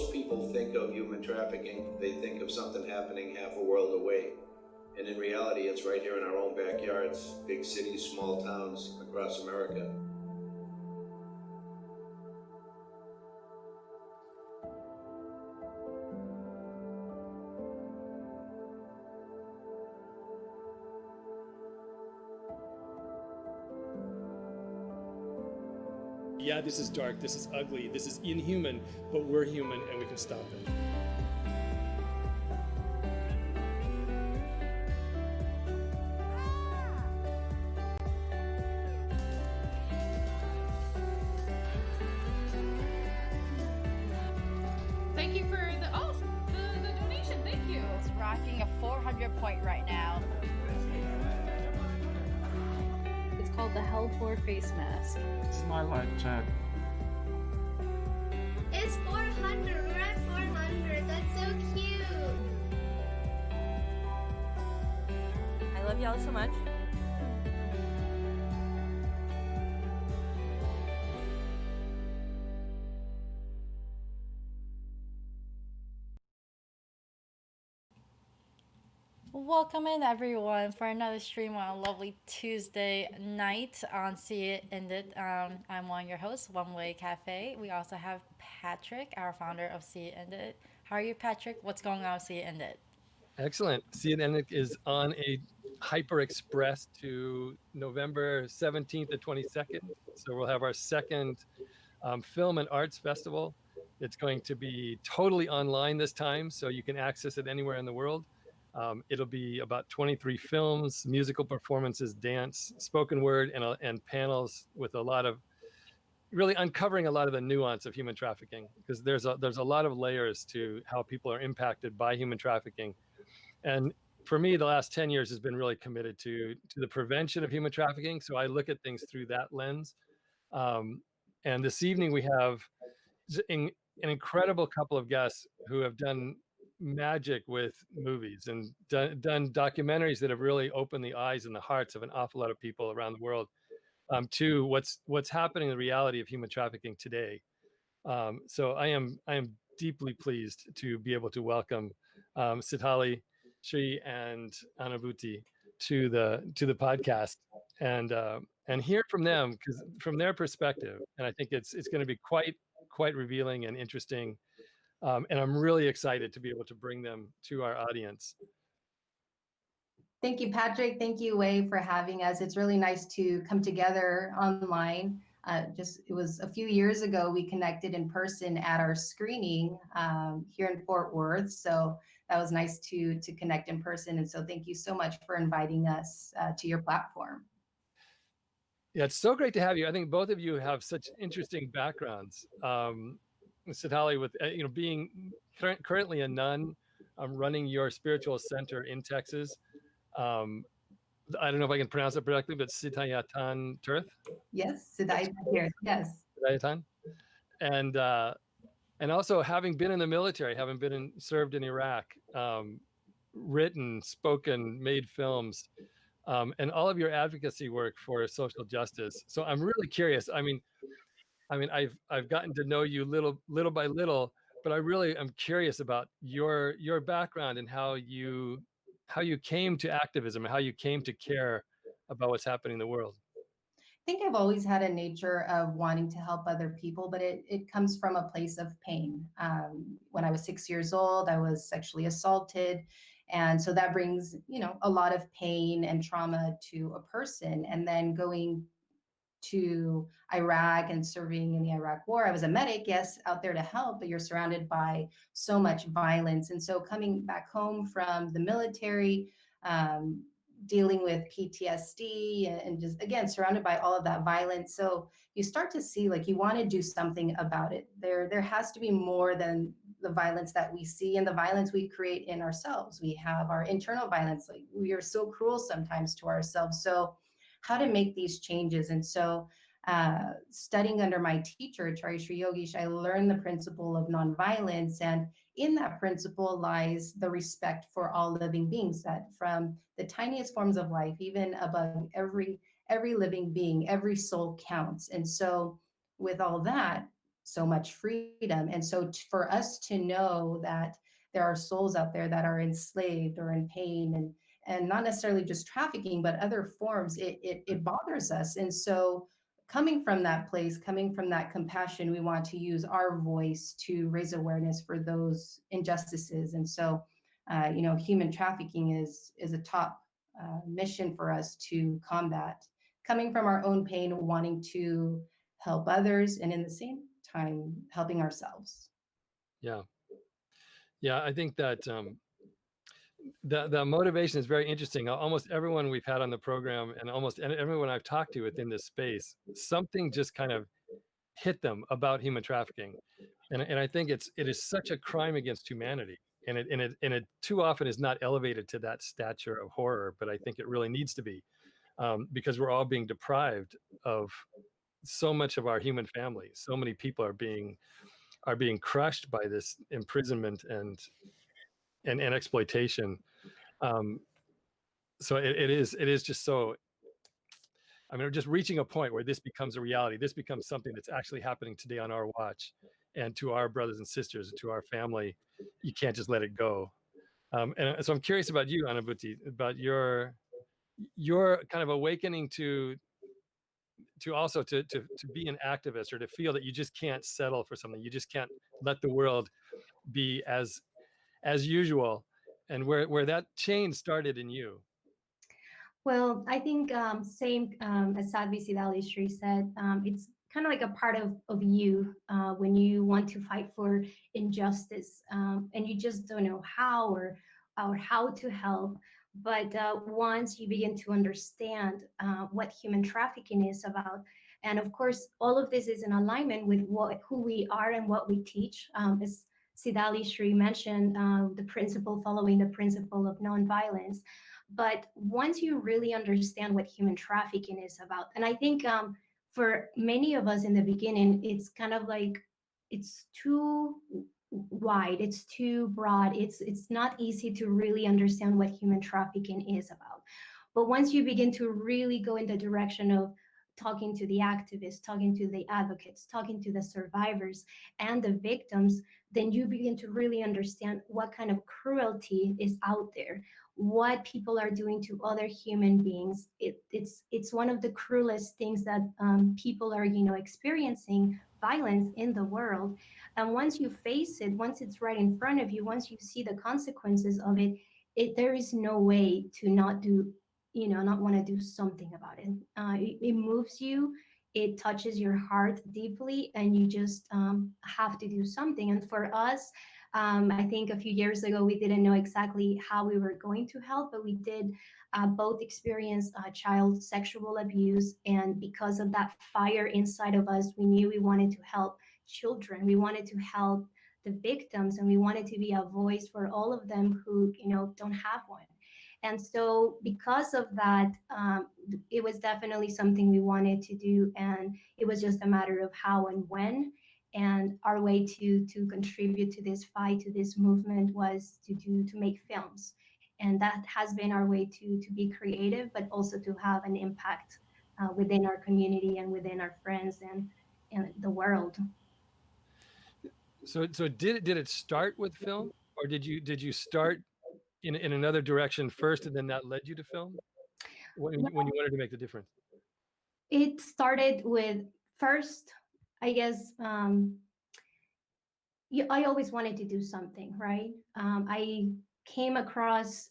most people think of human trafficking, they think of something happening half a world away. And in reality, it's right here in our own backyards, big cities, small towns across America. Yeah, this is dark, this is ugly, this is inhuman, but we're human and we can stop it. Thank you for the donation. Thank you. It's rocking a 400 point right now. It's called the Hellpour face mask. It's my life, Chad. It's 400. We're at 400. That's so cute. I love y'all so much. Welcome in everyone for another stream on a lovely Tuesday night on See It End It. I'm one of your hosts, One Way Cafe. We also have Patrick, our founder of See It End It. How are you, Patrick? What's going on with See It End It? Excellent. See It End It is on a hyper express to November 17th and 22nd. So we'll have our second film and arts festival. It's going to be totally online this time, so you can access it anywhere in the world. It'll be about 23 films, musical performances, dance, spoken word, and panels with a lot of really uncovering a lot of the nuance of human trafficking, because there's a lot of layers to how people are impacted by human trafficking. And for me, the last 10 years has been really committed to the prevention of human trafficking. So I look at things through that lens. And this evening we have an incredible couple of guests who have done magic with movies and done documentaries that have really opened the eyes and the hearts of an awful lot of people around the world to what's happening in the reality of human trafficking today. So I am deeply pleased to be able to welcome Siddhali Shree and Anubhuti to the podcast and hear from them, because from their perspective, and I think it's going to be quite revealing and interesting. And I'm really excited to be able to bring them to our audience. Thank you, Patrick. Thank you, Wei, for having us. It's really nice to come together online. It was a few years ago we connected in person at our screening here in Fort Worth. So that was nice to connect in person. And so thank you so much for inviting us to your platform. Yeah, it's so great to have you. I think both of you have such interesting backgrounds. Siddhali, with being currently a nun, running your spiritual center in Texas. I don't know if I can pronounce it correctly, but Siddhayatan Tirth. Yes, Siddhayatan. Yes. Siddhayatan. And also having been in the military, having served in Iraq, written, spoken, made films, and all of your advocacy work for social justice. So I'm really curious. I mean, I've gotten to know you little by little, but I really am curious about your background and how you came to activism and how you came to care about what's happening in the world. I think I've always had a nature of wanting to help other people, but it comes from a place of pain. When I was 6 years old, I was sexually assaulted. And so that brings, a lot of pain and trauma to a person. And then going to Iraq and serving in the Iraq War, I was a medic, yes, out there to help, but you're surrounded by so much violence. And so coming back home from the military, dealing with PTSD and just, again, surrounded by all of that violence. So you start to see, like, you want to do something about it. There has to be more than the violence that we see and the violence we create in ourselves. We have our internal violence. Like, we are so cruel sometimes to ourselves. So how to make these changes. And so studying under my teacher, Acharya Sri Yogesh, I learned the principle of nonviolence. And in that principle lies the respect for all living beings, that from the tiniest forms of life, even above every living being, every soul counts. And so with all that, so much freedom. And so for us to know that there are souls out there that are enslaved or in pain, and not necessarily just trafficking, but other forms, it bothers us. And so coming from that place, coming from that compassion, we want to use our voice to raise awareness for those injustices. And so, human trafficking is a top mission for us to combat, coming from our own pain, wanting to help others, and in the same time, helping ourselves. Yeah. Yeah. I think that the motivation is very interesting. Almost everyone we've had on the program and almost everyone I've talked to within this space, something just kind of hit them about human trafficking. And I think it is such a crime against humanity. And it too often is not elevated to that stature of horror, but I think it really needs to be, because we're all being deprived of so much of our human family. So many people are being crushed by this imprisonment and exploitation. So it is just so, I mean, we're just reaching a point where this becomes a reality. This becomes something that's actually happening today on our watch, and to our brothers and sisters, to our family. You can't just let it go. And so I'm curious about you, Anubhuti, about your kind of awakening to also to be an activist, or to feel that you just can't settle for something. You just can't let the world be as usual, and where that change started in you. Well, I think same as Sadhvi Siddhali Shree said, it's kind of like a part of you when you want to fight for injustice, and you just don't know how or how to help. But once you begin to understand what human trafficking is about, and of course, all of this is in alignment with who we are and what we teach. As Siddhali Shree mentioned, the principle, following the principle of nonviolence. But once you really understand what human trafficking is about, and I think for many of us in the beginning, it's kind of like it's too wide, it's too broad, it's not easy to really understand what human trafficking is about. But once you begin to really go in the direction of talking to the activists, talking to the advocates, talking to the survivors and the victims, then you begin to really understand what kind of cruelty is out there, what people are doing to other human beings. It's one of the cruelest things that people are experiencing, violence in the world. And once you face it, once it's right in front of you, once you see the consequences of it, there is no way to not do, not want to do something about it. It moves you, it touches your heart deeply, and you just have to do something. And for us, I think a few years ago, we didn't know exactly how we were going to help, but we did both experience child sexual abuse. And because of that fire inside of us, we knew we wanted to help children. We wanted to help the victims, and we wanted to be a voice for all of them who, don't have one. And so because of that, it was definitely something we wanted to do. And it was just a matter of how and when. And our way to contribute to this fight, to this movement, was to make films. And that has been our way to be creative, but also to have an impact within our community and within our friends and the world. So did it start with film, or did you start in another direction first, and then that led you to film when you wanted to make the difference? It started with, first, I guess, I always wanted to do something, right? I came across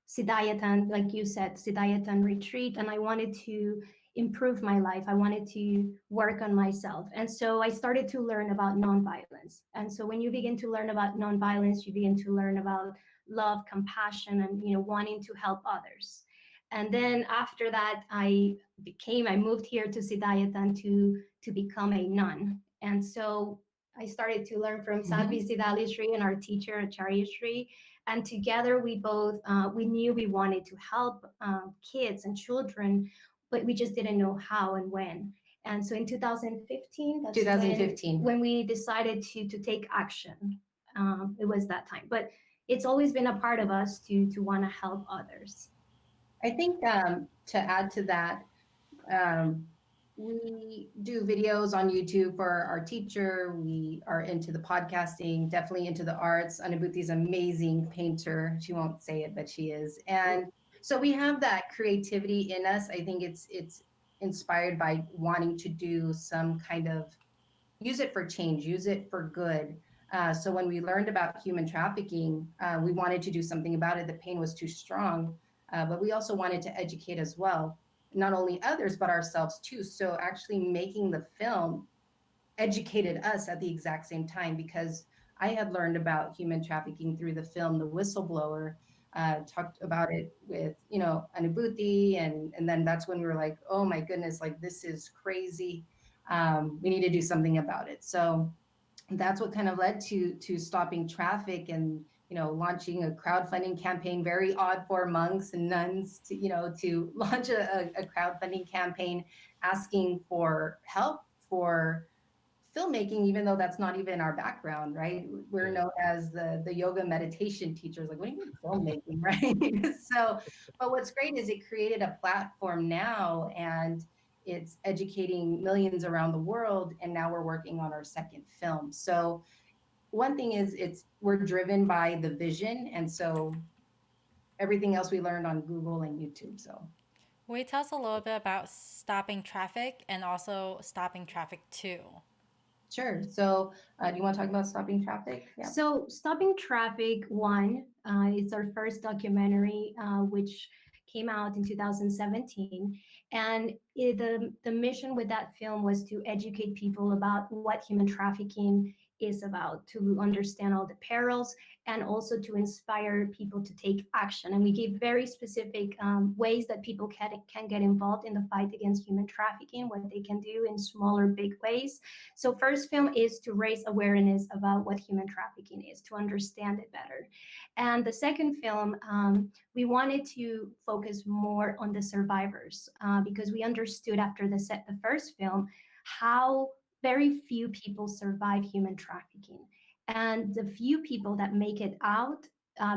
Siddhayatan, like you said, Siddhayatan retreat, and I wanted to improve my life. I wanted to work on myself. And so I started to learn about nonviolence. And so when you begin to learn about nonviolence, you begin to learn about love, compassion, and wanting to help others. And then after that, I moved here to Siddhayatan to become a nun. And so I started to learn from Sadhvi Siddhali Shree and our teacher, Acharya Shree. And together we both, we knew we wanted to help kids and children, but we just didn't know how and when. And so in 2015, that's 2015. when we decided to take action. It was that time. But it's always been a part of us to want to help others. I think to add to that, We do videos on YouTube for our teacher. We are into the podcasting, definitely into the arts. Anubhuti's amazing painter. She won't say it, but she is. And so we have that creativity in us. I think it's inspired by wanting to do some kind of use it for change, use it for good. So when we learned about human trafficking, we wanted to do something about it. The pain was too strong, but we also wanted to educate as well, not only others, but ourselves too. So actually making the film educated us at the exact same time because I had learned about human trafficking through the film The Whistleblower, talked about it with, Anubhuti. And then that's when we were like, oh my goodness, like this is crazy. We need to do something about it. So that's what kind of led to stopping traffic and launching a crowdfunding campaign. Very odd for monks and nuns to launch a crowdfunding campaign asking for help for filmmaking, even though that's not even our background, right? We're known as the yoga meditation teachers. Like, what do you mean filmmaking, right? So, but what's great is it created a platform now, and it's educating millions around the world. And now we're working on our second film. So one thing is we're driven by the vision, and so everything else we learned on Google and YouTube. So Will you tell us a little bit about stopping traffic and also stopping traffic 2? sure. So do you want to talk about stopping traffic? Yeah. So, Stopping Traffic 1 is our first documentary, which came out in 2017. And the mission with that film was to educate people about what human trafficking is about, to understand all the perils, and also to inspire people to take action. And we gave very specific ways that people can get involved in the fight against human trafficking, what they can do in smaller, big ways. So first film is to raise awareness about what human trafficking is, to understand it better. And the second film, we wanted to focus more on the survivors because we understood after the first film how very few people survive human trafficking. And the few people that make it out,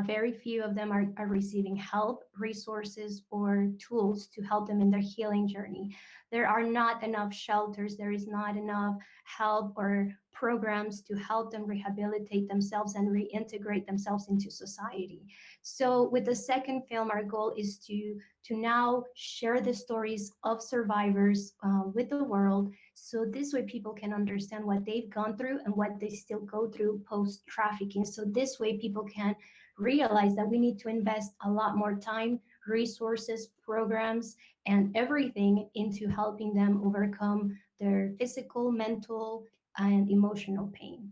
very few of them are receiving help, resources, or tools to help them in their healing journey. There are not enough shelters, there is not enough help or programs to help them rehabilitate themselves and reintegrate themselves into society. So with the second film, our goal is to now share the stories of survivors with the world, so this way people can understand what they've gone through and what they still go through post trafficking. So this way people can realize that we need to invest a lot more time, resources, programs, and everything into helping them overcome their physical, mental, and emotional pain.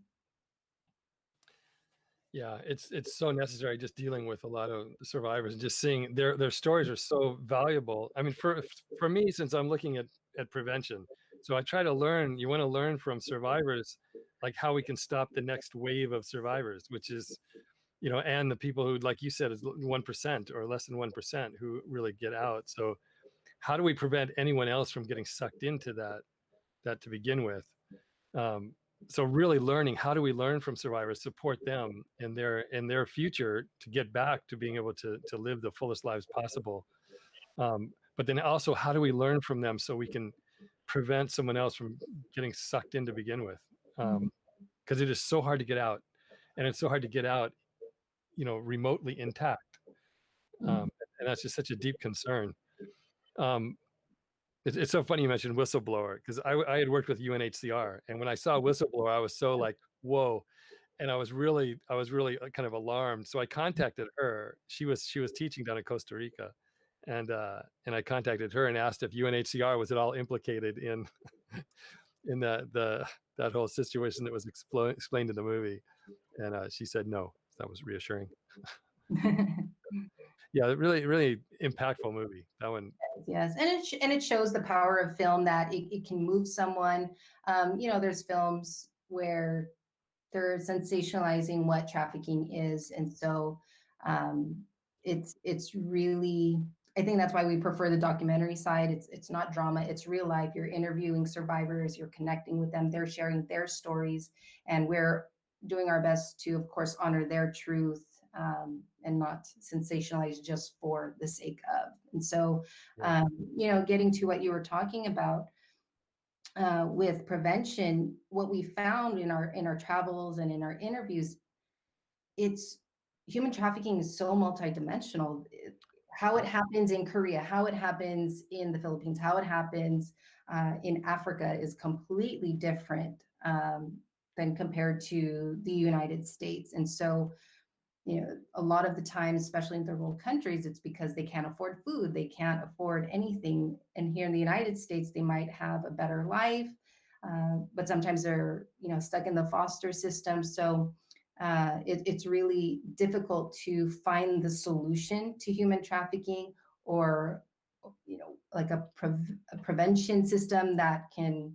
Yeah, it's so necessary just dealing with a lot of survivors and just seeing their stories are so valuable. I mean, for me, since I'm looking at prevention, so I try to learn. You want to learn from survivors, like how we can stop the next wave of survivors, which is, and the people who, like you said, is 1% or less than 1% who really get out. So how do we prevent anyone else from getting sucked into that to begin with? So really learning, how do we learn from survivors, support them in their future to get back to being able to live the fullest lives possible. But then also, how do we learn from them so we can prevent someone else from getting sucked in to begin with? Because it is so hard to get out, and it's so hard to get out, remotely intact. And that's just such a deep concern. It's so funny you mentioned whistleblower, because I had worked with UNHCR, and when I saw whistleblower, I was so like, whoa. And I was really kind of alarmed. So I contacted her. She was teaching down in Costa Rica, and I contacted her and asked if UNHCR was at all implicated in in that whole situation that was explained in the movie. And she said no. That was reassuring. Yeah, really, really impactful movie. That one. Yes, and it shows the power of film, that it can move someone. There's films where they're sensationalizing what trafficking is, and so it's really, I think that's why we prefer the documentary side. It's not drama, it's real life. You're interviewing survivors, you're connecting with them, they're sharing their stories, and we're doing our best to, of course, honor their truth, and not sensationalize just for the sake of. And so, getting to what you were talking about, with prevention, what we found in our travels and in our interviews, it's human trafficking is so multidimensional. How it happens in Korea, how it happens in the Philippines, how it happens in Africa is completely different than compared to the United States. And so, you know, a lot of the time, especially in third world countries, it's because they can't afford food, they can't afford anything. And here in the United States, they might have a better life, but sometimes they're, you know, stuck in the foster system. So it's really difficult to find the solution to human trafficking, or, you know, like a prevention system that can,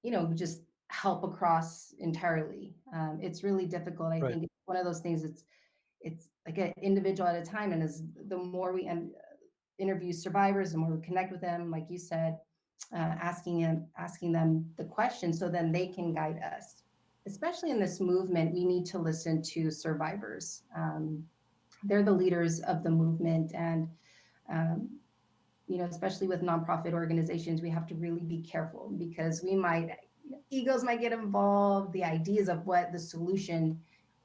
you know, just help across entirely. It's really difficult. I Right. think it's one of those things. It's like an individual at a time, and as the more we interview survivors, the more we connect with them, like you said, asking them the question, so then they can guide us. Especially in this movement, we need to listen to survivors. They're the leaders of the movement, and um, you know, especially with nonprofit organizations, we have to really be careful, because we might, egos might get involved, the ideas of what the solution,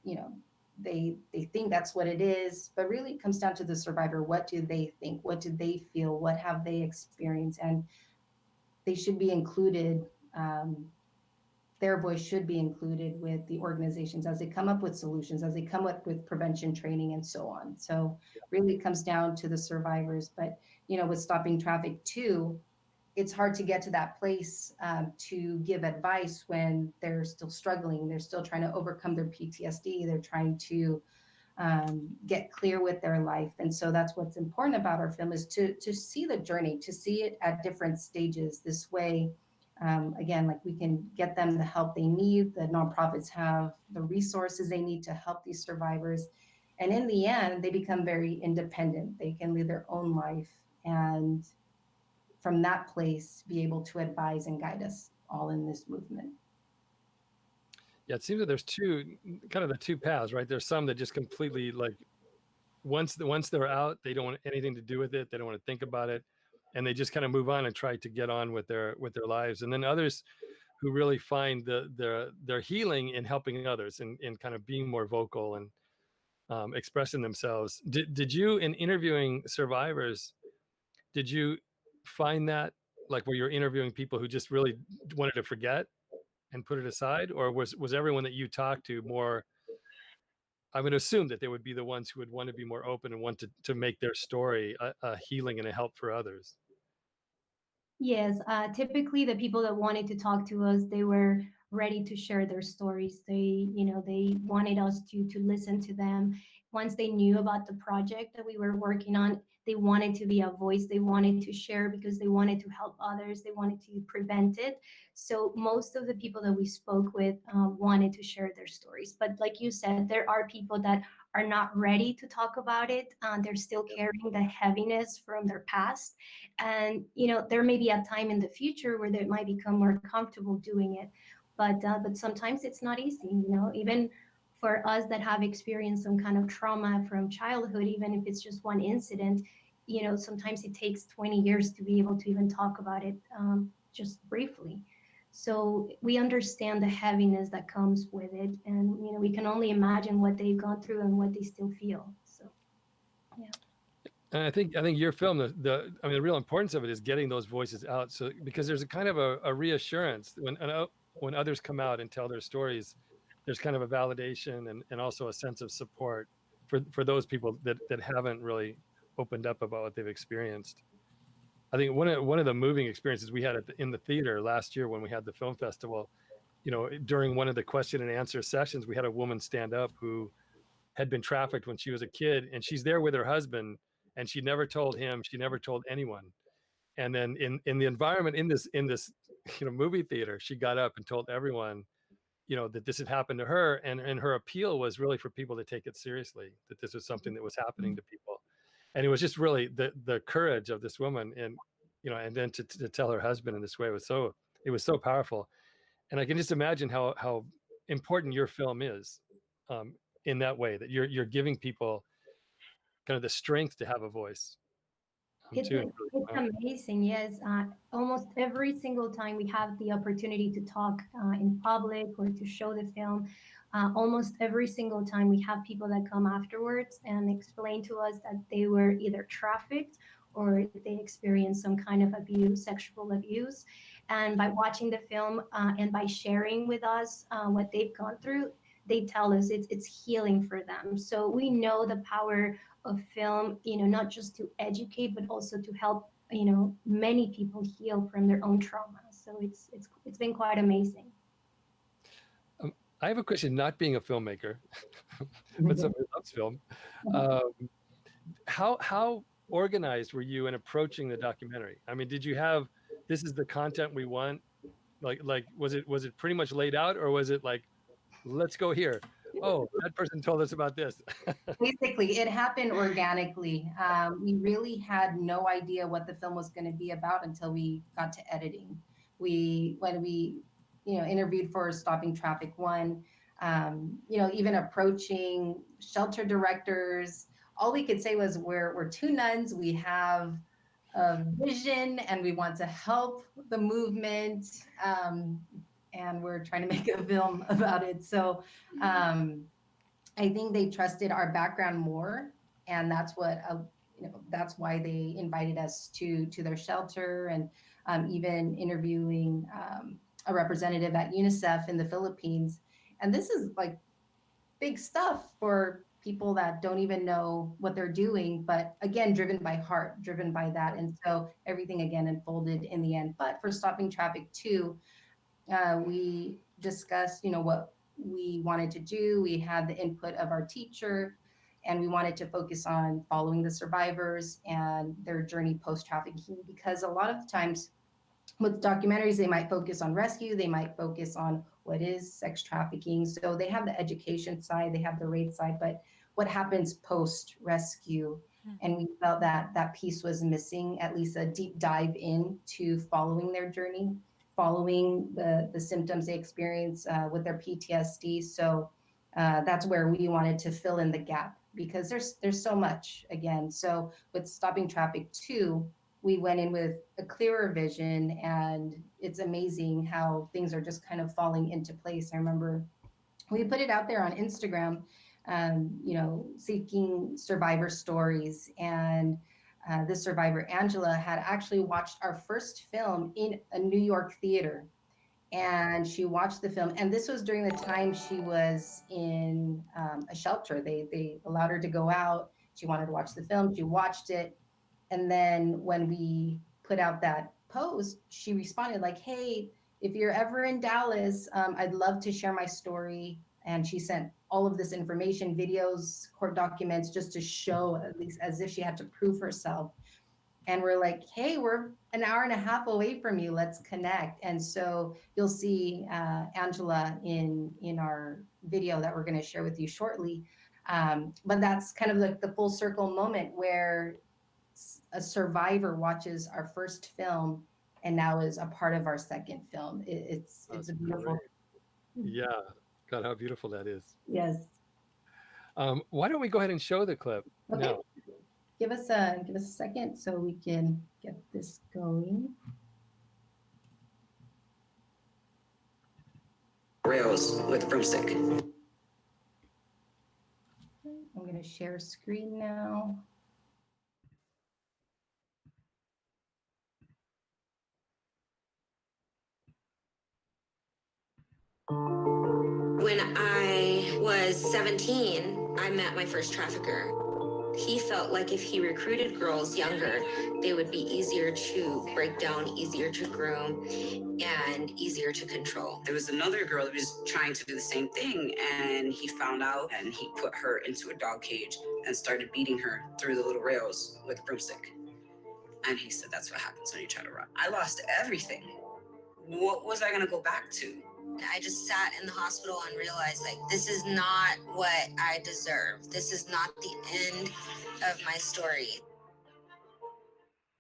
you know, they think that's what it is, but really it comes down to the survivor. What do they think? What do they feel? What have they experienced? And they should be included. Their voice should be included with the organizations as they come up with solutions, as they come up with prevention training and so on. So really it comes down to the survivors. But, you know, with stopping traffic too, it's hard to get to that place to give advice when they're still struggling. They're still trying to overcome their PTSD. They're trying to get clear with their life. And so that's what's important about our film, is to see the journey, to see it at different stages. This way, again, like, we can get them the help they need. The nonprofits have the resources they need to help these survivors. And in the end, they become very independent. They can live their own life, and from that place, be able to advise and guide us all in this movement. Yeah, it seems that there's the two paths, right? There's some that just completely, like, once they're out, they don't want anything to do with it. They don't want to think about it, and they just kind of move on and try to get on with their lives. And then others who really find their healing in helping others, and in kind of being more vocal and expressing themselves. Did you, in interviewing survivors, did you find that, like, where you're interviewing people who just really wanted to forget and put it aside, or was everyone that you talked to more? I'm going to assume that they would be the ones who would want to be more open and want to make their story a healing and a help for others. Yes, typically the people that wanted to talk to us, they were ready to share their stories. They, you know, they wanted us to listen to them. Once they knew about the project that we were working on, they wanted to be a voice. They wanted to share because they wanted to help others. They wanted to prevent it. So most of the people that we spoke with wanted to share their stories. But like you said, there are people that are not ready to talk about it. They're still carrying the heaviness from their past, and you know, there may be a time in the future where they might become more comfortable doing it, but sometimes it's not easy, you know, even for us that have experienced some kind of trauma from childhood, even if it's just one incident, you know, sometimes it takes 20 years to be able to even talk about it, just briefly. So we understand the heaviness that comes with it, and you know, we can only imagine what they've gone through and what they still feel. So yeah. And I think your film, I mean, the real importance of it is getting those voices out. So, because there's a kind of a reassurance when others come out and tell their stories, there's kind of a validation and also a sense of support for those people that haven't really opened up about what they've experienced. I think one of the moving experiences we had in the theater last year when we had the film festival, you know, during one of the question and answer sessions, we had a woman stand up who had been trafficked when she was a kid, and she's there with her husband, and she never told him, she never told anyone. And then in the environment in this you know, movie theater, she got up and told everyone, you know, that this had happened to her, and her appeal was really for people to take it seriously, that this was something that was happening to people. And it was just really the courage of this woman, and you know, and then to tell her husband in this way was so powerful. And I can just imagine how important your film is, in that way, that you're giving people kind of the strength to have a voice. It's too. Really it's fun. amazing. Yes, almost every single time we have the opportunity to talk in public or to show the film, almost every single time we have people that come afterwards and explain to us that they were either trafficked or they experienced some kind of abuse, sexual abuse, and by watching the film and by sharing with us what they've gone through, they tell us it's healing for them. So we know the power of film, not just to educate, but also to help, many people heal from their own trauma. So it's been quite amazing. I have a question, not being a filmmaker, but somebody who loves film. Um, how organized were you in approaching the documentary? I mean, did you have, this is the content we want? Like was it pretty much laid out, or was it like, let's go here? Oh, that person told us about this. Basically, it happened organically. We really had no idea what the film was going to be about until we got to editing. When we, interviewed for Stopping Traffic 1, even approaching shelter directors, all we could say was we're two nuns. We have a vision and we want to help the movement. And we're trying to make a film about it. So, I think they trusted our background more, and that's what that's why they invited us to their shelter, and even interviewing a representative at UNICEF in the Philippines. And this is like big stuff for people that don't even know what they're doing, but again, driven by heart, driven by that. And so everything again unfolded in the end. But for Stopping Traffic 2, we discussed, what we wanted to do. We had the input of our teacher, and we wanted to focus on following the survivors and their journey post-trafficking, because a lot of the times with documentaries, they might focus on rescue, they might focus on what is sex trafficking. So they have the education side, they have the rape side, but what happens post-rescue? And we felt that that piece was missing, at least a deep dive into following their journey, following the symptoms they experience with their PTSD. So that's where we wanted to fill in the gap, because there's so much again. So with Stopping Traffic 2, we went in with a clearer vision, and it's amazing how things are just kind of falling into place. I remember we put it out there on Instagram, seeking survivor stories. And this survivor, Angela, had actually watched our first film in a New York theater. And she watched the film. And this was during the time she was in a shelter. They allowed her to go out. She wanted to watch the film. She watched it. And then when we put out that post, she responded like, hey, if you're ever in Dallas, I'd love to share my story. And she sent all of this information, videos, court documents, just to show, at least as if she had to prove herself. And we're like, hey, we're an hour and a half away from you. Let's connect. And so you'll see Angela in our video that we're going to share with you shortly. But that's kind of like the full circle moment where a survivor watches our first film and now is a part of our second film. It's a beautiful. Yeah, God, how beautiful that is. Yes. Why don't we go ahead and show the clip now? Give us a second so we can get this going. Rails with a broomstick. I'm going to share screen now. When I was 17, I met my first trafficker. He felt like if he recruited girls younger, they would be easier to break down, easier to groom, and easier to control. There was another girl that was trying to do the same thing, and he found out, and he put her into a dog cage and started beating her through the little rails with a broomstick. And he said, that's what happens when you try to run. I lost everything. What was I gonna go back to? I just sat in the hospital and realized, like, this is not what I deserve. This is not the end of my story.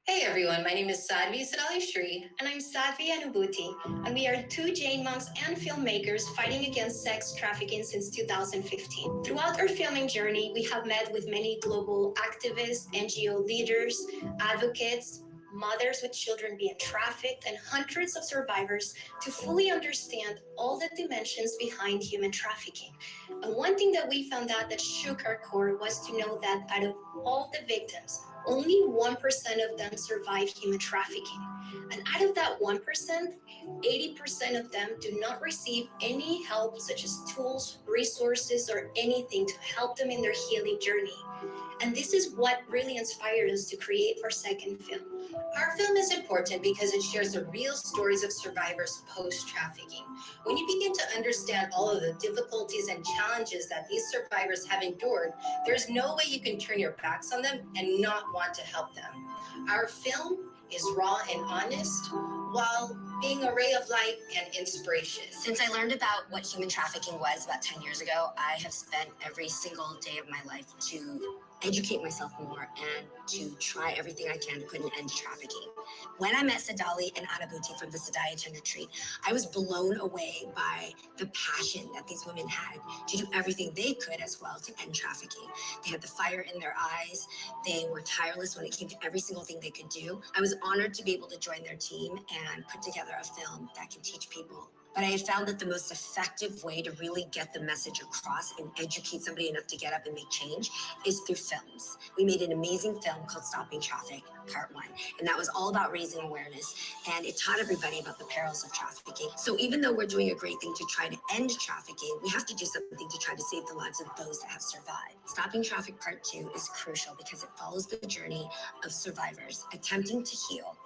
Hey everyone, my name is Sadhvi Siddhali Shree. And I'm Sadhvi Anubhuti, and we are two Jain monks and filmmakers fighting against sex trafficking since 2015. Throughout our filming journey, we have met with many global activists, NGO leaders, advocates, mothers with children being trafficked, and hundreds of survivors to fully understand all the dimensions behind human trafficking. And one thing that we found out that shook our core was to know that out of all the victims, only 1% of them survive human trafficking. And out of that 1%, 80% of them do not receive any help, such as tools, resources, or anything to help them in their healing journey. And this is what really inspired us to create our second film. Our film is important because it shares the real stories of survivors post-trafficking. When you begin to understand all of the difficulties and challenges that these survivors have endured, there's no way you can turn your backs on them and not want to help them. Our film is raw and honest, while being a ray of light and inspiration. Since I learned about what human trafficking was about 10 years ago, I have spent every single day of my life to educate myself more and to try everything I can to put an end to trafficking. When I met Siddhali and Anubhuti from the Siddhali Gender Retreat, I was blown away by the passion that these women had to do everything they could as well to end trafficking. They had the fire in their eyes. They were tireless when it came to every single thing they could do. I was honored to be able to join their team and put together a film that can teach people. But I have found that the most effective way to really get the message across and educate somebody enough to get up and make change is through films. We made an amazing film called Stopping Traffic, Part 1, and that was all about raising awareness, and it taught everybody about the perils of trafficking. So even though we're doing a great thing to try to end trafficking, we have to do something to try to save the lives of those that have survived. Stopping Traffic Part 2 is crucial because it follows the journey of survivors attempting to heal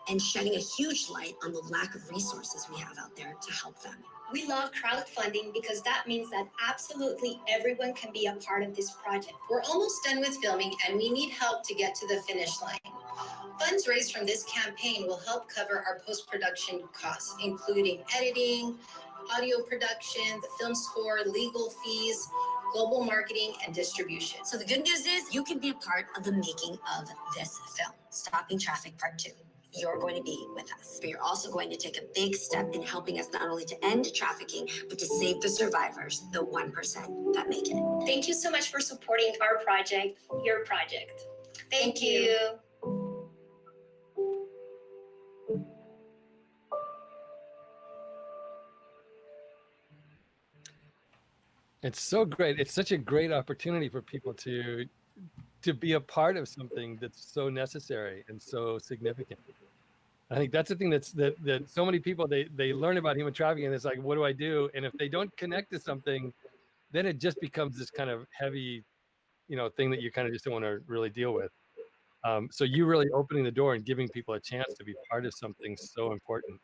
and shedding a huge light on the lack of resources we have out there to help them. We love crowdfunding because that means that absolutely everyone can be a part of this project. We're almost done with filming and we need help to get to the finish line. Funds raised from this campaign will help cover our post-production costs, including editing, audio production, the film score, legal fees, global marketing, and distribution. So the good news is you can be a part of the making of this film, Stopping Traffic Part 2. You're going to be with us, but you're also going to take a big step in helping us not only to end trafficking, but to save the survivors, the 1% that make it. Thank you so much for supporting our project, your project. Thank you. It's so great. It's such a great opportunity for people to be a part of something that's so necessary and so significant. I think that's the thing that so many people, they learn about human trafficking and it's like, what do I do? And if they don't connect to something, then it just becomes this kind of heavy, thing that you kind of just don't want to really deal with. So you really opening the door and giving people a chance to be part of something so important.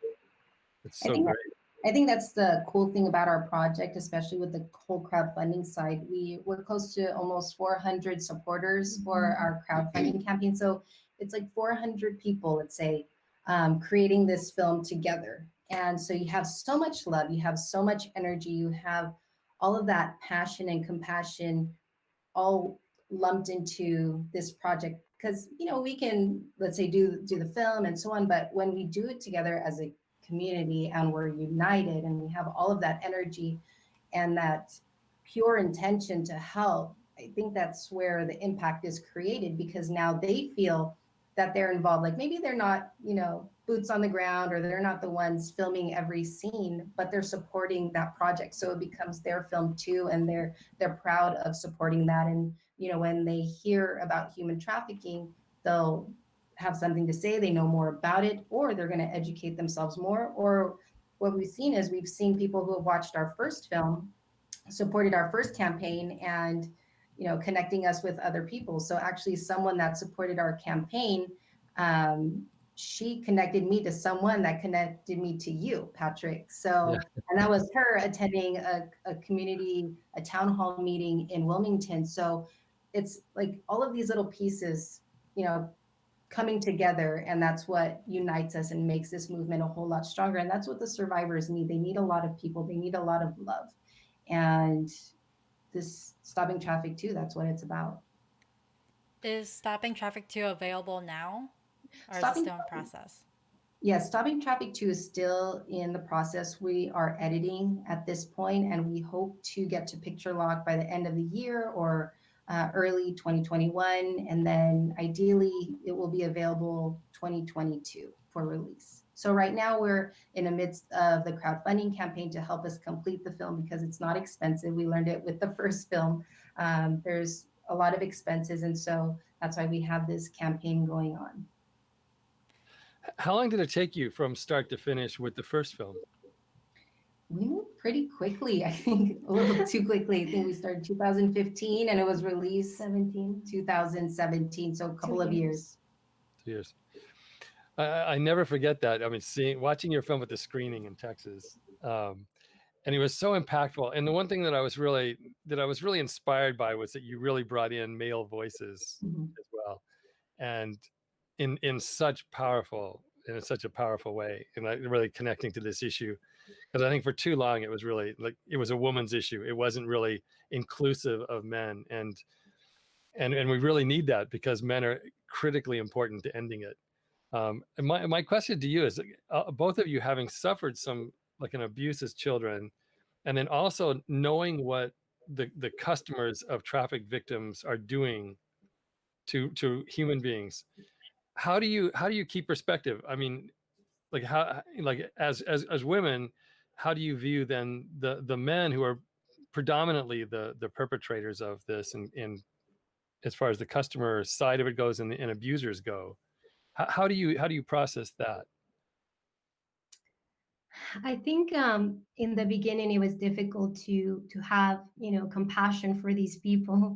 It's so great. I think that's the cool thing about our project, especially with the whole crowdfunding side. We're close to almost 400 supporters for our crowdfunding campaign. So it's like 400 people, let's say, creating this film together. And so you have so much love, you have so much energy, you have all of that passion and compassion all lumped into this project. Because, we can, let's say, do the film and so on, but when we do it together as a community and we're united and we have all of that energy and that pure intention to help, I think that's where the impact is created, because now they feel that they're involved. Like maybe they're not, boots on the ground, or they're not the ones filming every scene, but they're supporting that project. So it becomes their film too, and they're proud of supporting that. And when they hear about human trafficking, they'll have something to say, they know more about it, or they're going to educate themselves more. Or what we've seen is we've seen people who have watched our first film, supported our first campaign, and connecting us with other people. So actually someone that supported our campaign, she connected me to someone that connected me to you, Patrick. So, and that was her attending a community, a town hall meeting in Wilmington. So it's like all of these little pieces, coming together, and that's what unites us and makes this movement a whole lot stronger. And that's what the survivors need. They need a lot of people. They need a lot of love. And this Stopping Traffic 2, that's what it's about. Is Stopping Traffic 2 available now? Or is it Stopping still in process? Yes, Stopping Traffic 2 is still in the process. We are editing at this point, and we hope to get to picture lock by the end of the year or early 2021. And then ideally, it will be available 2022 for release. So right now, we're in the midst of the crowdfunding campaign to help us complete the film because it's not expensive. We learned it with the first film. There's a lot of expenses, and so that's why we have this campaign going on. How long did it take you from start to finish with the first film? We moved pretty quickly, I think, a little too quickly. I think we started 2015 and it was released 2017, so a couple of years. 2 years. I never forget that. I mean, watching your film at the screening in Texas, and it was so impactful. And the one thing that I was really inspired by was that you really brought in male voices as well, and in such a powerful way, and like really connecting to this issue. Because I think for too long it was really like it was a woman's issue. It wasn't really inclusive of men, and we really need that because men are critically important to ending it. And my question to you is, both of you having suffered some like an abuse as children, and then also knowing what the customers of traffic victims are doing to human beings, how do you keep perspective? I mean, like how, like as women, how do you view then the men who are predominantly the perpetrators of this, and as far as the customer side of it goes and abusers go, how do you process that? I think in the beginning it was difficult to have compassion for these people,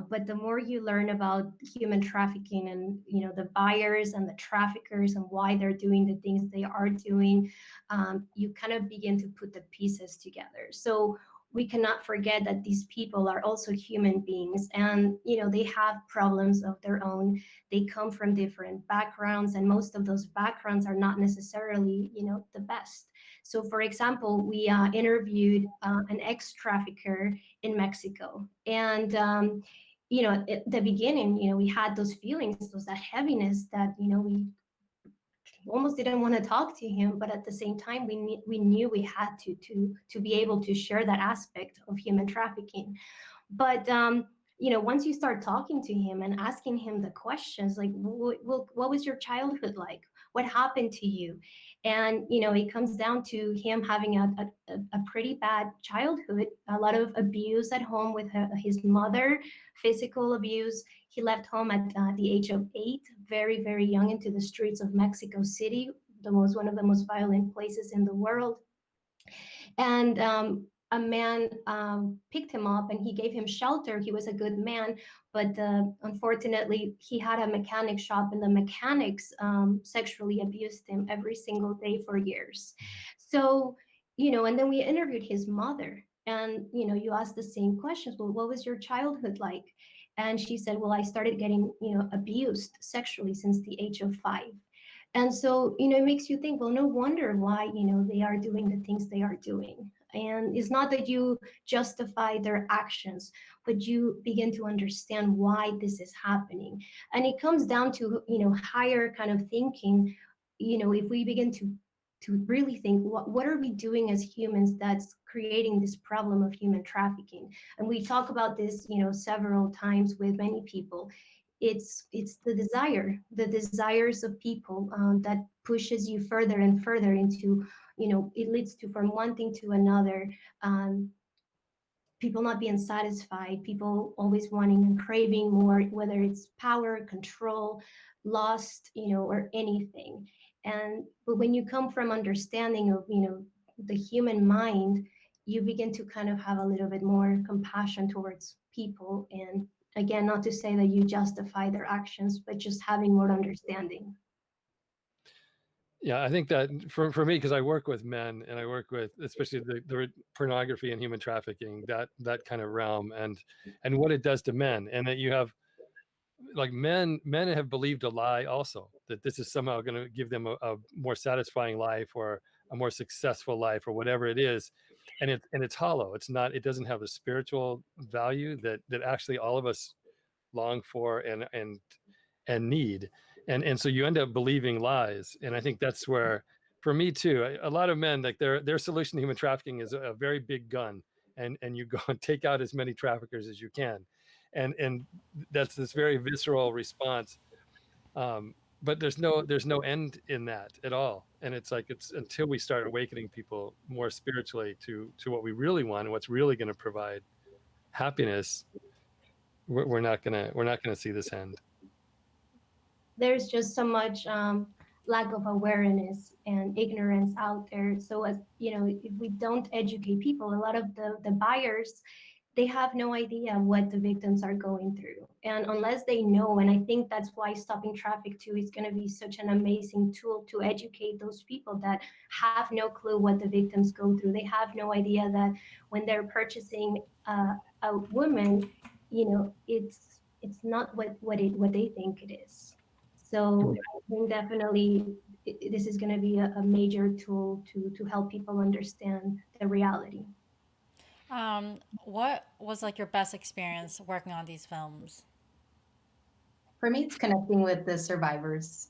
but the more you learn about human trafficking and the buyers and the traffickers and why they're doing the things they are doing, you kind of begin to put the pieces together. So we cannot forget that these people are also human beings, and they have problems of their own. They come from different backgrounds, and most of those backgrounds are not necessarily the best. So for example, we interviewed an ex-trafficker in Mexico, and at the beginning, we had those feelings, that heaviness that we almost didn't want to talk to him, but at the same time we knew we had to be able to share that aspect of human trafficking. But once you start talking to him and asking him the questions like, what was your childhood like, what happened to you, and it comes down to him having a pretty bad childhood, a lot of abuse at home with his mother, physical abuse. He left home at the age of 8, very, very young, into the streets of Mexico City, one of the most violent places in the world. And a man picked him up and he gave him shelter. He was a good man, but unfortunately, he had a mechanic shop, and the mechanics sexually abused him every single day for years. So, and then we interviewed his mother, and you ask the same questions. Well, what was your childhood like? And she said, well, I started getting abused sexually since the age of 5. And so it makes you think, well, no wonder why they are doing the things they are doing. And it's not that you justify their actions, but you begin to understand why this is happening. And it comes down to higher kind of thinking. If we begin to really think, what are we doing as humans that's creating this problem of human trafficking? And we talk about this several times with many people. It's the desires of people that pushes you further and further into, it leads to from one thing to another. People not being satisfied, people always wanting and craving more, whether it's power, control, lust, or anything. But when you come from understanding of the human mind, you begin to kind of have a little bit more compassion towards people. And again, not to say that you justify their actions, but just having more understanding. Yeah, I think that for me, because I work with men and I work with especially the pornography and human trafficking, that kind of realm, and what it does to men, and that you have like men have believed a lie also, that this is somehow going to give them a more satisfying life or a more successful life or whatever it is, and it's hollow. It's not. It doesn't have the spiritual value that actually all of us long for and need. and so you end up believing lies. And I think that's where, for me too, a lot of men, like their solution to human trafficking is a very big gun, and you go and take out as many traffickers as you can, and that's this very visceral response. But there's no end in that at all. And it's like, it's until we start awakening people more spiritually to what we really want and what's really going to provide happiness, we're not gonna see this end. There's just so much lack of awareness and ignorance out there. So as you know, if we don't educate people, a lot of the buyers, they have no idea what the victims are going through. And unless they know, and I think that's why Stopping Traffic 2 is going to be such an amazing tool to educate those people that have no clue what the victims go through. They have no idea that when they're purchasing a woman, you know, it's not what they think it is. So I think definitely this is going to be a major tool to help people understand the reality. What was like your best experience working on these films? For me, it's connecting with the survivors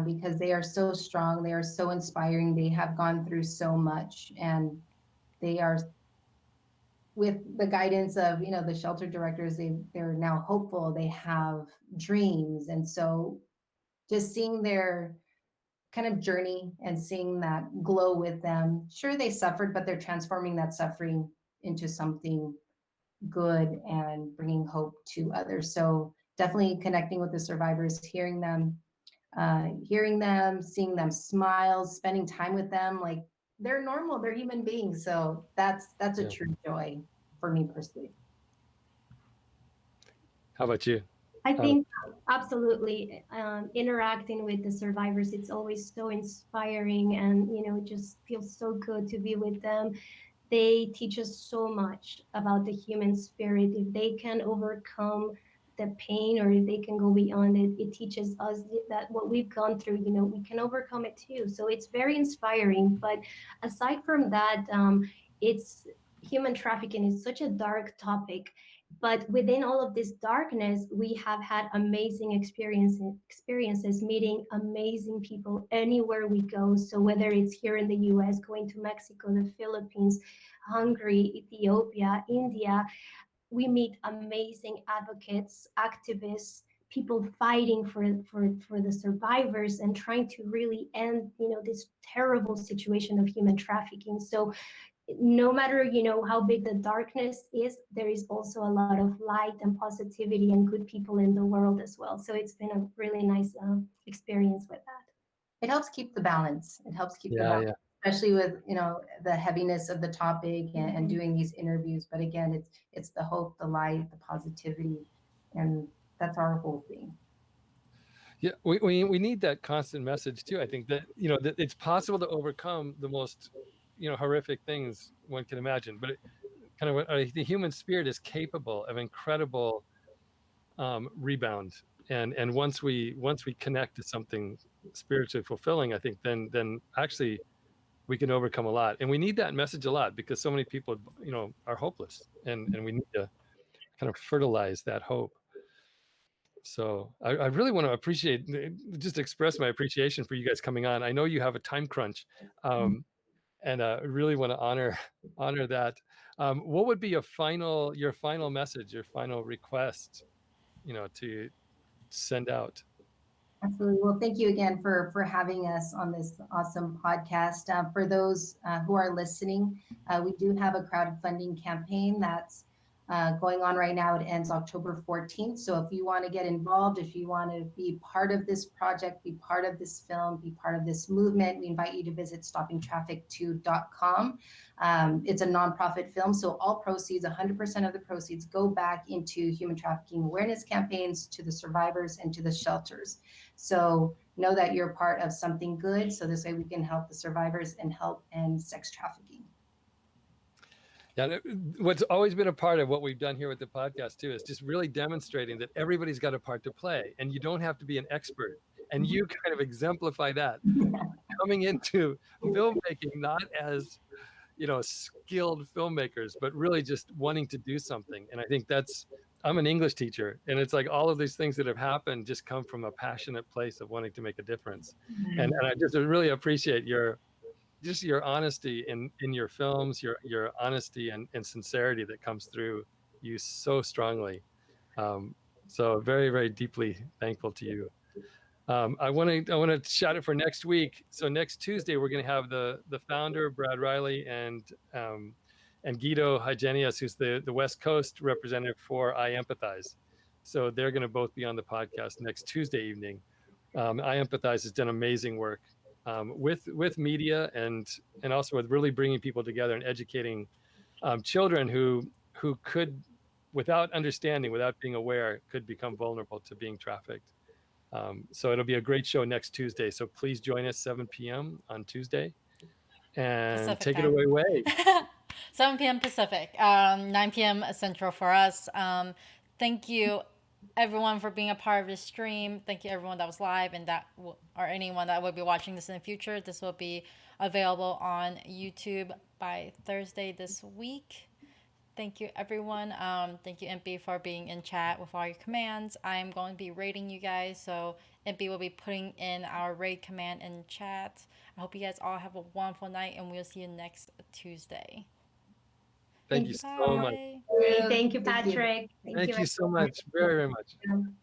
because they are so strong, they are so inspiring, they have gone through so much, and they are, with the guidance of the shelter directors, they're now hopeful, they have dreams. And so just seeing their kind of journey and seeing that glow with them. Sure, they suffered, but they're transforming that suffering into something good and bringing hope to others. So definitely connecting with the survivors, hearing them, seeing them smile, spending time with them. Like, they're normal, they're human beings. So that's a true joy for me personally. How about you? I think absolutely interacting with the survivors, it's always so inspiring, and it just feels so good to be with them. They teach us so much about the human spirit. If they can overcome the pain, or if they can go beyond it, it teaches us that what we've gone through, we can overcome it too. So it's very inspiring. But aside from that, it's human trafficking is such a dark topic. But within all of this darkness, we have had amazing experiences meeting amazing people anywhere we go. So whether it's here in the US, going to Mexico, the Philippines, Hungary, Ethiopia, India, we meet amazing advocates, activists, people fighting for the survivors and trying to really end this terrible situation of human trafficking. So no matter how big the darkness is, there is also a lot of light and positivity and good people in the world as well. So it's been a really nice experience with that. It helps keep the balance. It helps keep the balance, especially with the heaviness of the topic and doing these interviews. But again, it's the hope, the light, the positivity, and that's our whole thing. Yeah, we need that constant message too. I think that that it's possible to overcome the most horrific things one can imagine, but the human spirit is capable of incredible rebound, and once we connect to something spiritually fulfilling, I think then actually we can overcome a lot. And we need that message a lot because so many people are hopeless, and we need to kind of fertilize that hope. So I really want to just express my appreciation for you guys coming on. I know you have a time crunch, and really want to honor that. What would be your final message, your final request, to send out? Absolutely. Well, thank you again for having us on this awesome podcast. For those who are listening, we do have a crowdfunding campaign that's going on right now. It ends October 14th. So if you want to get involved, if you want to be part of this project, be part of this film, be part of this movement, we invite you to visit stoppingtraffic2.com. It's a nonprofit film, so all proceeds, 100% of the proceeds, go back into human trafficking awareness campaigns, to the survivors, and to the shelters. So know that you're part of something good, so this way we can help the survivors and help end sex trafficking. Yeah, what's always been a part of what we've done here with the podcast too is just really demonstrating that everybody's got a part to play, and you don't have to be an expert. And you kind of exemplify that coming into filmmaking, not as skilled filmmakers, but really just wanting to do something. And I think that's I'm an English teacher, and it's like all of these things that have happened just come from a passionate place of wanting to make a difference. And I just really appreciate your honesty in your films, your honesty and sincerity that comes through you so strongly. So very, very deeply thankful to you. I want to shout it for next week. So next Tuesday we're going to have the founder, Brad Riley, and Guido Hygenius, who's the West Coast representative for I Empathize. So they're going to both be on the podcast next Tuesday evening. I Empathize has done amazing work with media and also with really bringing people together and educating children who could, without understanding, without being aware, could become vulnerable to being trafficked. So it'll be a great show next Tuesday. So please join us 7 p.m. on Tuesday and Pacific take time. it away, Wade. 7 p.m. Pacific, 9 p.m. Central for us. Thank you, everyone, for being a part of this stream. Thank you, everyone that was live and or anyone that will be watching this in the future. This will be available on YouTube by Thursday this week. Thank you, everyone. Thank you, MP, for being in chat with all your commands. I'm going to be rating you guys, so MP will be putting in our raid command in chat. I hope you guys all have a wonderful night, and we'll see you next Tuesday. Thank you so much. Thank you, Patrick. Thank you so much. Very, very much.